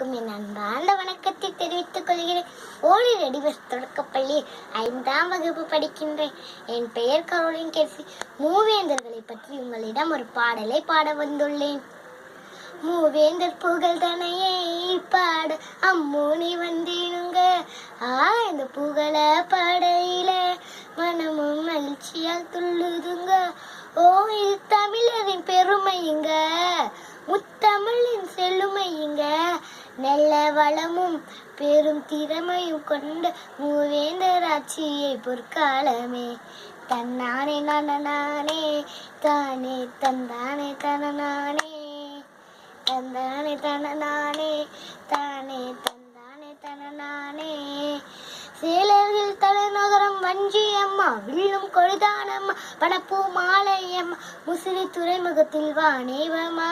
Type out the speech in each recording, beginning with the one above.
அனைவருக்கும் என் அன்பார்ந்த வணக்கத்தை தெரிவித்துக் கொள்கிறேன். ஓலிர் அடிவஸ் தொடக்கப்பள்ளி 5ஆம் வகுப்பு படிக்கின்றேன். என் பெயர் கரோலின் கேசி. மூவேந்தர்களை பற்றி உங்களிடம் ஒரு பாடலை பாட வந்துள்ளேன். மூவேந்தர் புகழ் தனையை பாட அம்மூனி வந்தேனுங்க. இந்த புகழ பாடையில மனமும் மகிழ்ச்சியால் துள்ளுதுங்க. இது தமிழரின் பெருமையுங்க, முத்தமிழின் செழுமையுங்க. நல்ல வளமும் பெரும் திறமையும் கொண்ட மூவேந்தர் ஆட்சியை பொற்காலமே. தன்னானே நானே தானே தந்தானே தனநானே தந்தானே தனநானே தானே தந்தானே தனநானே. சேலர்கள் தலைநகரம் வஞ்சி அம்மா, வில்லும் கொழுதானம்மா, பணப்பூ மாலையம்மா, முசிறி துறைமுகத்தில் வானேவம்மா.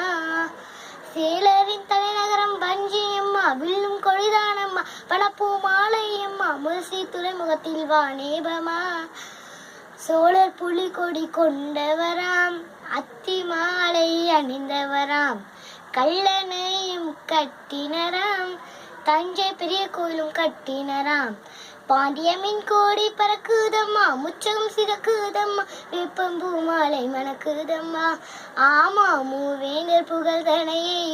சேலரின் தலைநகரம் வஞ்சி அம்மா, வில்லும் கொழுதானம்மா, பணப்பூ மாலையம்மா, முசிறி துறைமுகத்தில் வானேவம்மா. சோழர் புலி கொடி கொண்டவராம், அத்தி மாலை அணிந்தவராம், கல்லணையும் கட்டினராம், தஞ்சை பெரிய கோயிலும் கட்டினராம். பாண்டியமின் கோடி பறக்குதம்மா, முச்சகம் சிறக்குதம்மா, வேப்பம்பூ மாலை மணக்குதம்மா. ஆமா, மூவேந்தர் புகழ் தனையை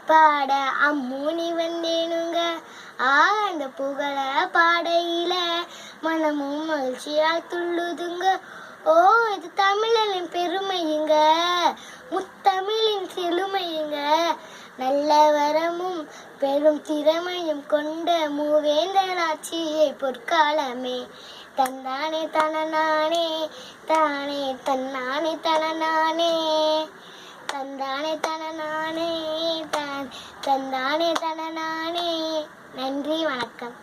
பாட அம்மூனி வந்தேனுங்க. அந்த புகழ பாடையில மனமும் மகிழ்ச்சியால் துள்ளுதுங்க. இது தமிழரின் பெருமையுங்க, முத்தமிழின் செழுமையுங்க. நல்ல வரமும் பெரும் திறமையும் கொண்ட மூவேந்தர் ஆட்சியை பொற்காலமே. தந்தானே தனநானே தானே தன்னானே தனநானே தந்தானே தனநானே தந்தானே தனநானே. நன்றி, வணக்கம்.